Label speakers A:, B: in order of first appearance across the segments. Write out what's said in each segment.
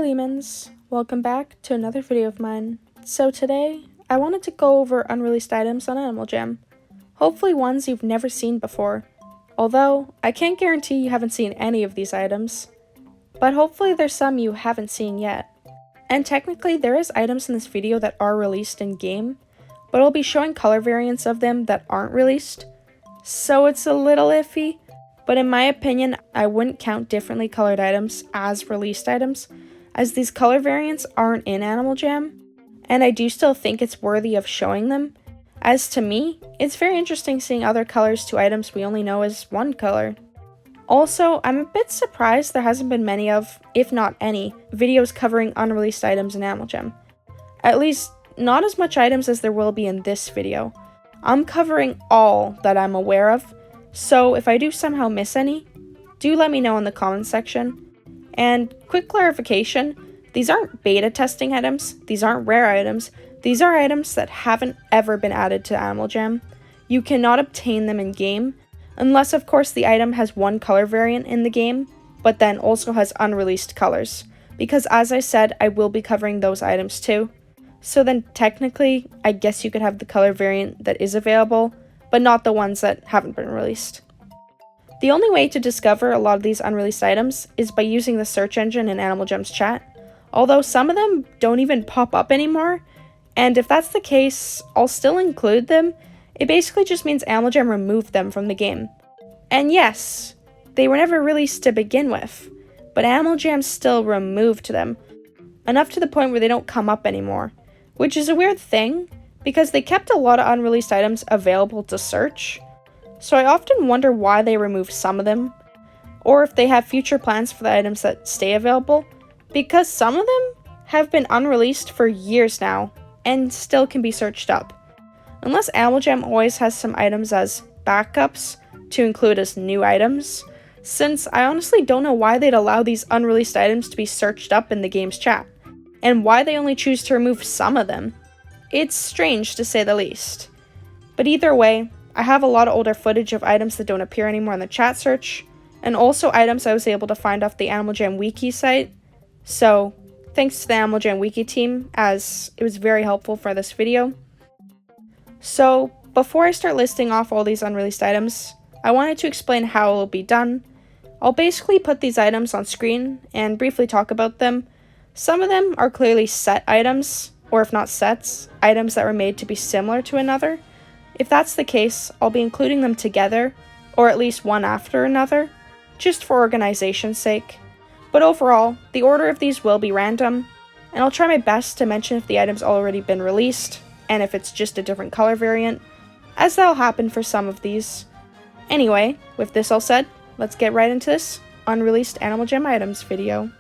A: Leamons, welcome back to another video of mine. So today, I wanted to go over unreleased items on Animal Jam. Hopefully ones you've never seen before. Although, I can't guarantee you haven't seen any of these items. But hopefully there's some you haven't seen yet. And technically there is items in this video that are released in game, but I'll be showing color variants of them that aren't released. So it's a little iffy, but in my opinion, I wouldn't count differently colored items as released items, as these color variants aren't in Animal Jam, and I do still think it's worthy of showing them. As to me, it's very interesting seeing other colors to items we only know as one color. Also, I'm a bit surprised there hasn't been many of, if not any, videos covering unreleased items in Animal Jam. At least, not as much items as there will be in this video. I'm covering all that I'm aware of, so if I do somehow miss any, do let me know in the comments section. And quick clarification, these aren't beta testing items, these aren't rare items, these are items that haven't ever been added to Animal Jam. You cannot obtain them in game, unless of course the item has one color variant in the game, but then also has unreleased colors, because as I said, I will be covering those items too. So then technically, I guess you could have the color variant that is available, but not the ones that haven't been released. The only way to discover a lot of these unreleased items is by using the search engine in Animal Jam's chat, although some of them don't even pop up anymore, and if that's the case, I'll still include them. It basically just means Animal Jam removed them from the game. And yes, they were never released to begin with, but Animal Jam still removed them, enough to the point where they don't come up anymore, which is a weird thing, because they kept a lot of unreleased items available to search, so I often wonder why they removed some of them, or if they have future plans for the items that stay available, because some of them have been unreleased for years now, and still can be searched up. Unless Animal Jam always has some items as backups to include as new items, since I honestly don't know why they'd allow these unreleased items to be searched up in the game's chat, and why they only choose to remove some of them. It's strange to say the least. But either way, I have a lot of older footage of items that don't appear anymore in the chat search, and also items I was able to find off the Animal Jam Wiki site, so thanks to the Animal Jam Wiki team, as it was very helpful for this video. So, before I start listing off all these unreleased items, I wanted to explain how it will be done. I'll basically put these items on screen and briefly talk about them. Some of them are clearly set items, or if not sets, items that were made to be similar to another. If that's the case, I'll be including them together, or at least one after another, just for organization's sake. But overall, the order of these will be random, and I'll try my best to mention if the item's already been released, and if it's just a different color variant, as that'll happen for some of these. Anyway, with this all said, let's get right into this unreleased Animal Jam items video.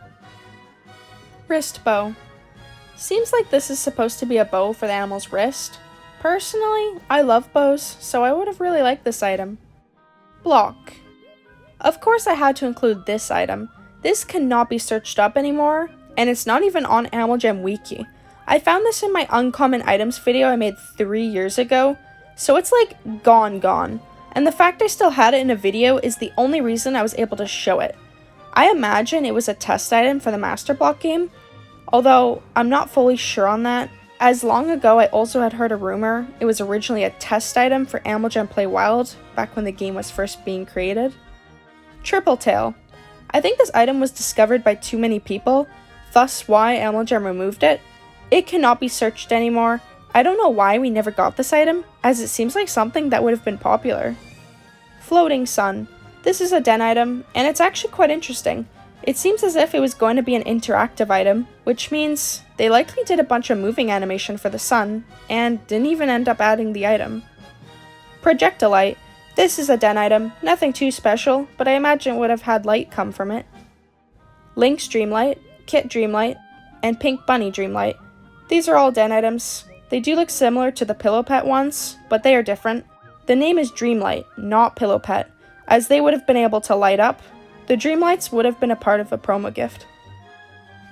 A: Wrist bow. Seems like this is supposed to be a bow for the animal's wrist. Personally, I love bows, so I would have really liked this item. Block. Of course I had to include this item. This cannot be searched up anymore, and it's not even on Animal Jam Wiki. I found this in my uncommon items video I made 3 years ago, so it's like gone. And the fact I still had it in a video is the only reason I was able to show it. I imagine it was a test item for the Master Block game, although I'm not fully sure on that, as long ago I also had heard a rumor it was originally a test item for Animal Jam Play Wild, back when the game was first being created. Triple Tail. I think this item was discovered by too many people, thus why Animal Jam removed it. It cannot be searched anymore. I don't know why we never got this item, as it seems like something that would have been popular. Floating Sun. This is a den item, and it's actually quite interesting. It seems as if it was going to be an interactive item, which means they likely did a bunch of moving animation for the sun, and didn't even end up adding the item. Projectilite. This is a den item, nothing too special, but I imagine it would have had light come from it. Link's Dreamlight, Kit Dreamlight, and Pink Bunny Dreamlight. These are all den items. They do look similar to the Pillow Pet ones, but they are different. The name is Dreamlight, not Pillow Pet, as they would have been able to light up. The Dreamlights would have been a part of a promo gift.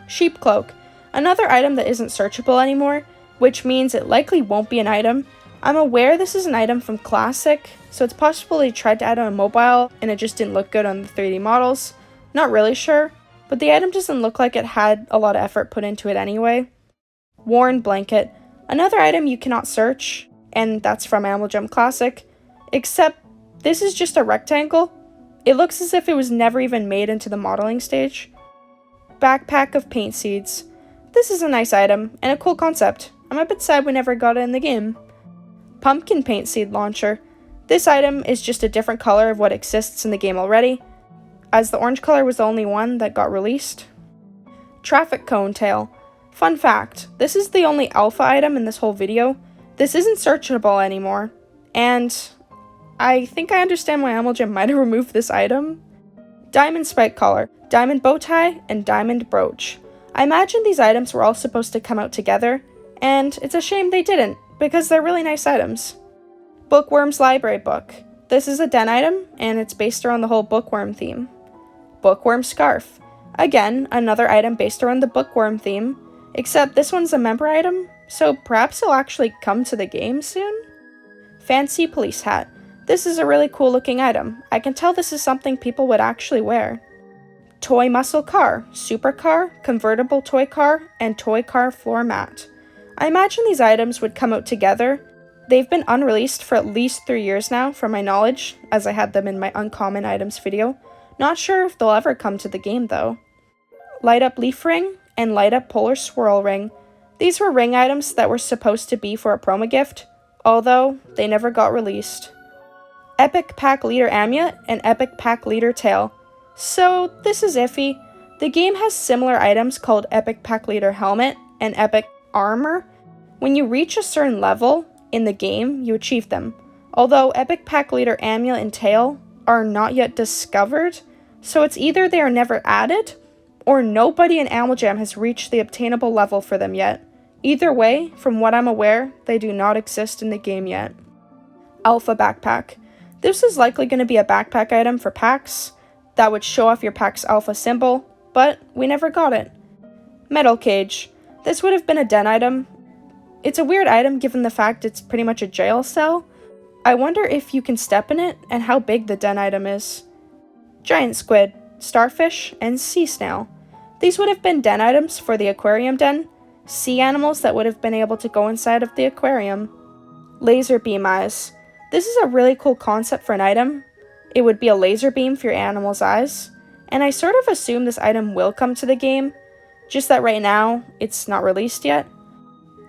A: Sheep Cloak. Another item that isn't searchable anymore, which means it likely won't be an item. I'm aware this is an item from Classic, so it's possible they tried to add it on mobile and it just didn't look good on the 3D models. Not really sure, but the item doesn't look like it had a lot of effort put into it anyway. Worn blanket, another item you cannot search, and that's from Animal Jam Classic, except this is just a rectangle. It looks as if it was never even made into the modeling stage. Backpack of paint seeds. This is a nice item, and a cool concept. I'm a bit sad we never got it in the game. Pumpkin paint seed launcher. This item is just a different color of what exists in the game already, as the orange color was the only one that got released. Traffic cone tail. Fun fact, this is the only alpha item in this whole video. This isn't searchable anymore, and I think I understand why Animal Jam might have removed this item. Diamond spike collar, diamond bow tie, and diamond brooch. I imagine these items were all supposed to come out together, and it's a shame they didn't, because they're really nice items. Bookworm's library book. This is a den item, and it's based around the whole bookworm theme. Bookworm scarf. Again, another item based around the bookworm theme, except this one's a member item, so perhaps it'll actually come to the game soon? Fancy police hat. This is a really cool looking item. I can tell this is something people would actually wear. Toy muscle car, supercar, convertible toy car, and toy car floor mat. I imagine these items would come out together. They've been unreleased for at least 3 years now, from my knowledge, as I had them in my uncommon items video. Not sure if they'll ever come to the game though. Light up leaf ring and light up polar swirl ring. These were ring items that were supposed to be for a promo gift, although they never got released. Epic pack leader amulet and epic pack leader tail. So this is iffy. The game has similar items called epic pack leader helmet and epic armor. When you reach a certain level in the game, you achieve them, although epic pack leader amulet and tail are not yet discovered, so it's either they are never added, or nobody in Animal Jam has reached the obtainable level for them yet. Either way, from what I'm aware, they do not exist in the game yet. Alpha backpack. This is likely going to be a backpack item for packs that would show off your pack's alpha symbol, but we never got it. Metal cage. This would have been a den item. It's a weird item given the fact it's pretty much a jail cell. I wonder if you can step in it and how big the den item is. Giant squid, starfish, and sea snail. These would have been den items for the aquarium den, sea animals that would have been able to go inside of the aquarium. Laser beam eyes. This is a really cool concept for an item. It would be a laser beam for your animal's eyes, and I sort of assume this item will come to the game, just that right now, it's not released yet.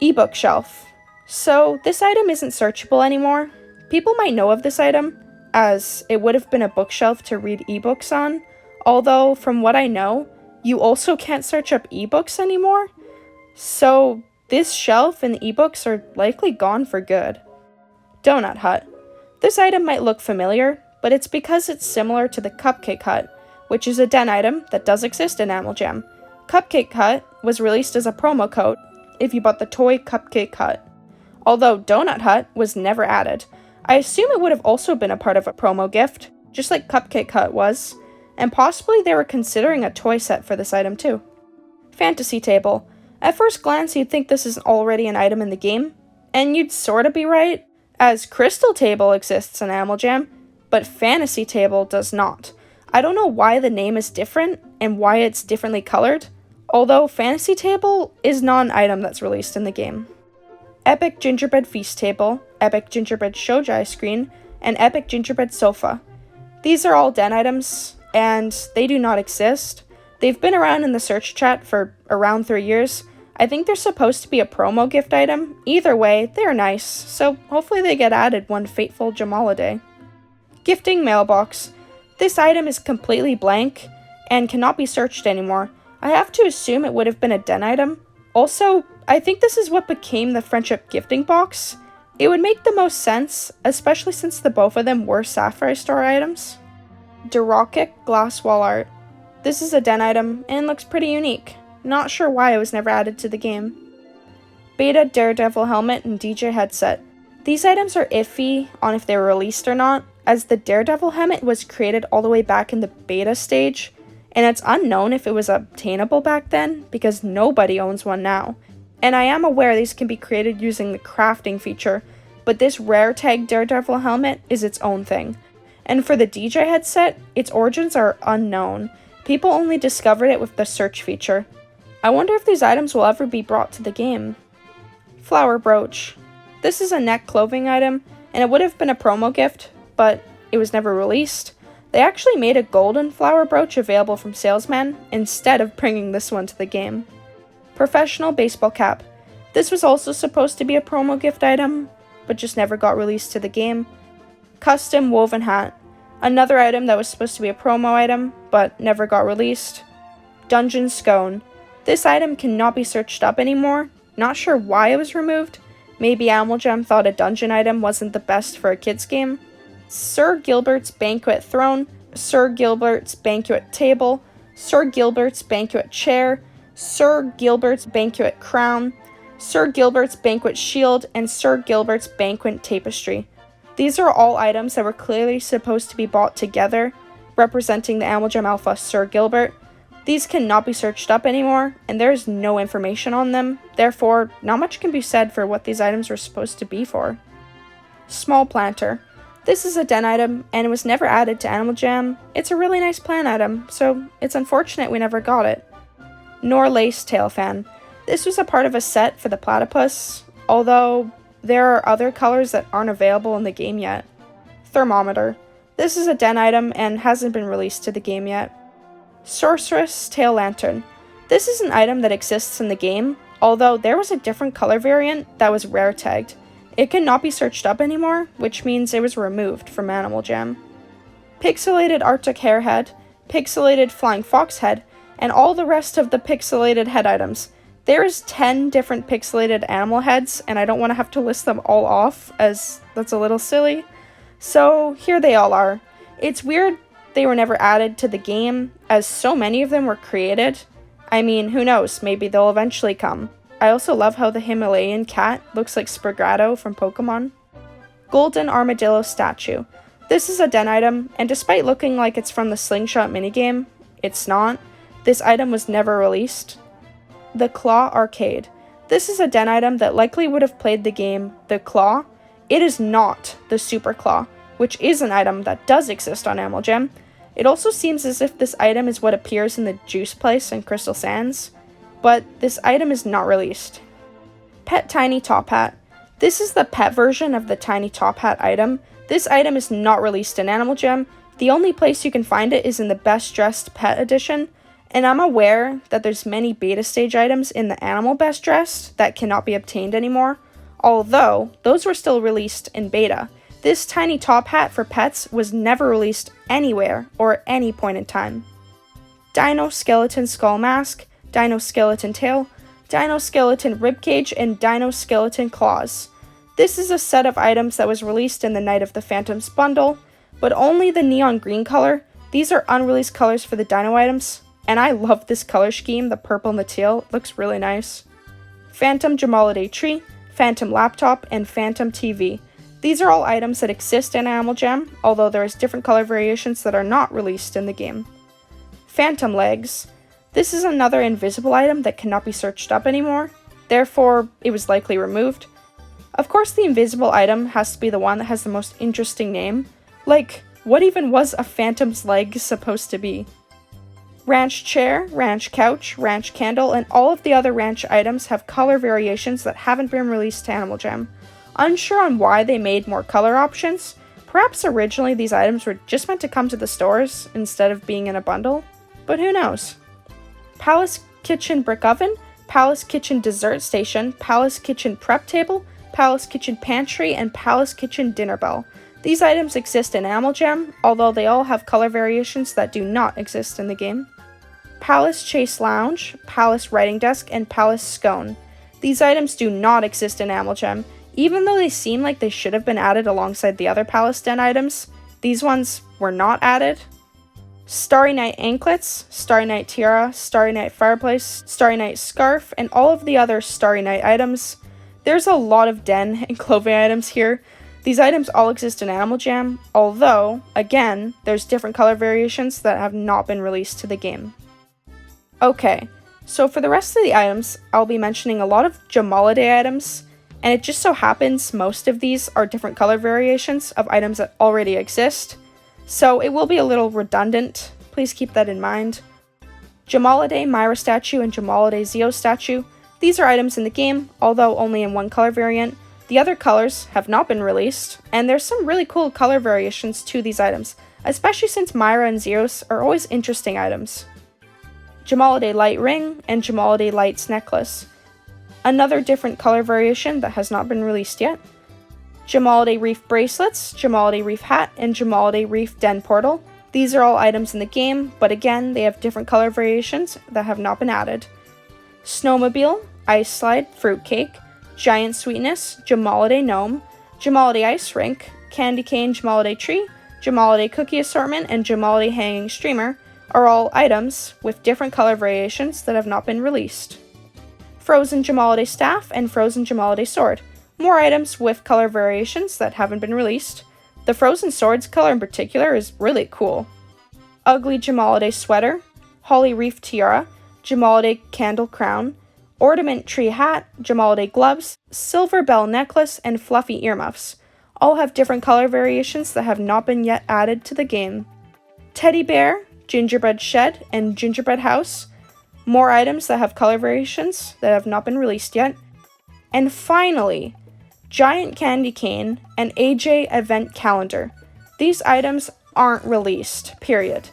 A: Ebook shelf. So, this item isn't searchable anymore. People might know of this item, as it would have been a bookshelf to read ebooks on, although, from what I know, you also can't search up ebooks anymore. So, this shelf and the ebooks are likely gone for good. Donut hut. This item might look familiar, but it's because it's similar to the Cupcake Hut, which is a den item that does exist in Animal Jam. Cupcake Hut was released as a promo code if you bought the toy Cupcake Hut, although Donut Hut was never added. I assume it would have also been a part of a promo gift, just like Cupcake Hut was, and possibly they were considering a toy set for this item too. Fantasy table. At first glance, you'd think this is already an item in the game, and you'd sorta be right, as Crystal Table exists in Animal Jam, but Fantasy Table does not. I don't know why the name is different, and why it's differently colored, although Fantasy Table is not an item that's released in the game. Epic Gingerbread Feast Table, Epic Gingerbread Shoujai Screen, and Epic Gingerbread Sofa. These are all den items, and they do not exist. They've been around in the search chat for around 3 years. I think they're supposed to be a promo gift item. Either way, they're nice, so hopefully they get added one fateful Jamala day. Gifting mailbox. This item is completely blank and cannot be searched anymore. I have to assume it would have been a den item. Also, I think this is what became the friendship gifting box. It would make the most sense, especially since the both of them were Sapphire Store items. Dorokic glass wall art. This is a den item and looks pretty unique. Not sure why it was never added to the game. Beta Daredevil helmet and DJ headset. These items are iffy on if they were released or not, as the Daredevil helmet was created all the way back in the beta stage, and it's unknown if it was obtainable back then because nobody owns one now. And I am aware these can be created using the crafting feature, but this rare tag Daredevil helmet is its own thing. And for the DJ headset, its origins are unknown. People only discovered it with the search feature. I wonder if these items will ever be brought to the game. Flower brooch. This is a neck clothing item, and it would have been a promo gift, but it was never released. They actually made a golden flower brooch available from Salesman instead of bringing this one to the game. Professional baseball cap. This was also supposed to be a promo gift item, but just never got released to the game. Custom woven hat. Another item that was supposed to be a promo item, but never got released. Dungeon scone. This item cannot be searched up anymore. Not sure why it was removed. Maybe Animal Jam thought a dungeon item wasn't the best for a kids game. Sir Gilbert's Banquet Throne, Sir Gilbert's Banquet Table, Sir Gilbert's Banquet Chair, Sir Gilbert's Banquet Crown, Sir Gilbert's Banquet Shield, and Sir Gilbert's Banquet Tapestry. These are all items that were clearly supposed to be bought together, representing the Animal Jam Alpha Sir Gilbert. These cannot be searched up anymore, and there is no information on them, therefore not much can be said for what these items were supposed to be for. Small planter. This is a den item, and it was never added to Animal Jam. It's a really nice plant item, so it's unfortunate we never got it. Nor lace tail fan. This was a part of a set for the platypus, although there are other colors that aren't available in the game yet. Thermometer. This is a den item and hasn't been released to the game yet. Sorceress tail lantern. This is an item that exists in the game, although there was a different color variant that was rare tagged. It cannot be searched up anymore, which means it was removed from Animal Jam. Pixelated Arctic hare head, pixelated flying fox head, and all the rest of the pixelated head items. There is 10 different pixelated animal heads, and I don't want to have to list them all off, as that's a little silly. So here they all are. It's weird they were never added to the game, as so many of them were created. I mean, who knows, maybe they'll eventually come. I also love how the Himalayan cat looks like Sprigato from Pokemon. Golden armadillo statue. This is a den item, and despite looking like it's from the Slingshot minigame, it's not. This item was never released. The Claw Arcade. This is a den item that likely would have played the game The Claw. It is not the Super Claw, which is an item that does exist on Animal Jam. It also seems as if this item is what appears in the Juice Place in Crystal Sands, but this item is not released. Pet Tiny Top Hat. This is the pet version of the Tiny Top Hat item. This item is not released in Animal Jam. The only place you can find it is in the Best Dressed Pet edition, and I'm aware that there's many beta stage items in the Animal Best Dressed that cannot be obtained anymore, although those were still released in beta. This tiny top hat for pets was never released anywhere or at any point in time. Dino Skeleton Skull Mask, Dino Skeleton Tail, Dino Skeleton Ribcage, and Dino Skeleton Claws. This is a set of items that was released in the Night of the Phantoms bundle, but only the neon green color. These are unreleased colors for the dino items, and I love this color scheme, the purple and the teal. It looks really nice. Phantom Jamala Day Tree, Phantom Laptop, and Phantom TV. These are all items that exist in Animal Jam, although there is different color variations that are not released in the game. Phantom Legs. This is another invisible item that cannot be searched up anymore, therefore it was likely removed. Of course the invisible item has to be the one that has the most interesting name. Like, what even was a phantom's leg supposed to be? Ranch chair, ranch couch, ranch candle, and all of the other ranch items have color variations that haven't been released to Animal Jam. Unsure on why they made more color options. Perhaps originally these items were just meant to come to the stores instead of being in a bundle, but who knows. Palace Kitchen Brick Oven, Palace Kitchen Dessert Station, Palace Kitchen Prep Table, Palace Kitchen Pantry, and Palace Kitchen Dinner Bell. These items exist in Animal Jam, although they all have color variations that do not exist in the game. Palace Chase Lounge, Palace Writing Desk, and Palace Scone. These items do not exist in Animal Jam. Even though they seem like they should have been added alongside the other Palace Den items, these ones were not added. Starry Night Anklets, Starry Night Tiara, Starry Night Fireplace, Starry Night Scarf, and all of the other Starry Night items. There's a lot of den and clothing items here. These items all exist in Animal Jam, although, again, there's different color variations that have not been released to the game. Okay, so for the rest of the items, I'll be mentioning a lot of Jamala Day items, and it just so happens most of these are different color variations of items that already exist, so it will be a little redundant. Please keep that in mind. Jamala Day Myra statue and Jamala Day Zeo statue. These are items in the game, although only in one color variant. The other colors have not been released, and there's some really cool color variations to these items, especially since Myra and Zeos are always interesting items. Jamala Day Light Ring and Jamala Day Lights Necklace. Another different color variation that has not been released yet. Jamala Day Reef Bracelets, Jamala Day Reef Hat, and Jamala Day Reef Den Portal. These are all items in the game, but again, they have different color variations that have not been added. Snowmobile, Ice Slide, Fruitcake, Giant Sweetness, Jamala Day Gnome, Jamala Day Ice Rink, Candy Cane Jamala Day Tree, Jamala Day Cookie Assortment, and Jamala Day Hanging Streamer are all items with different color variations that have not been released. Frozen Jamala Day Staff and Frozen Jamala Day Sword. More items with color variations that haven't been released. The Frozen Sword's color in particular is really cool. Ugly Jamala Day Sweater, Holly Reef Tiara, Jamala Day Candle Crown, Ornament Tree Hat, Jamala Day Gloves, Silver Bell Necklace, and Fluffy Earmuffs. All have different color variations that have not been yet added to the game. Teddy Bear, Gingerbread Shed, and Gingerbread House. More items that have color variations that have not been released yet. And finally, Giant Candy Cane and AJ Event Calendar. These items aren't released, period.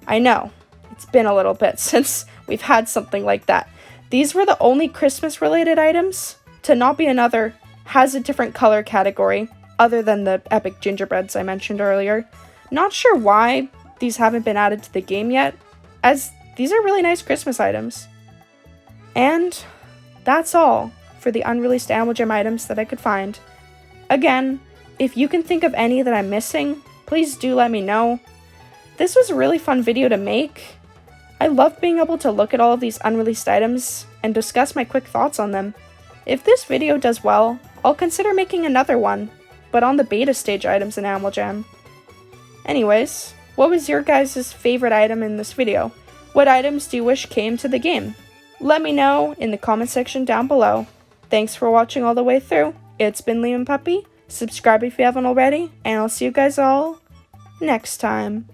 A: I know, it's been a little bit since we've had something like that. These were the only Christmas related items to not be another has a different color category other than the epic gingerbreads I mentioned earlier. Not sure why these haven't been added to the game yet, as these are really nice Christmas items. And that's all for the unreleased Animal Jam items that I could find. Again, if you can think of any that I'm missing, please do let me know. This was a really fun video to make. I love being able to look at all of these unreleased items and discuss my quick thoughts on them. If this video does well, I'll consider making another one, but on the beta stage items in Animal Jam. Anyways, what was your guys' favorite item in this video? What items do you wish came to the game? Let me know in the comment section down below. Thanks for watching all the way through. It's been Leamon Puppy. Subscribe if you haven't already, and I'll see you guys all next time.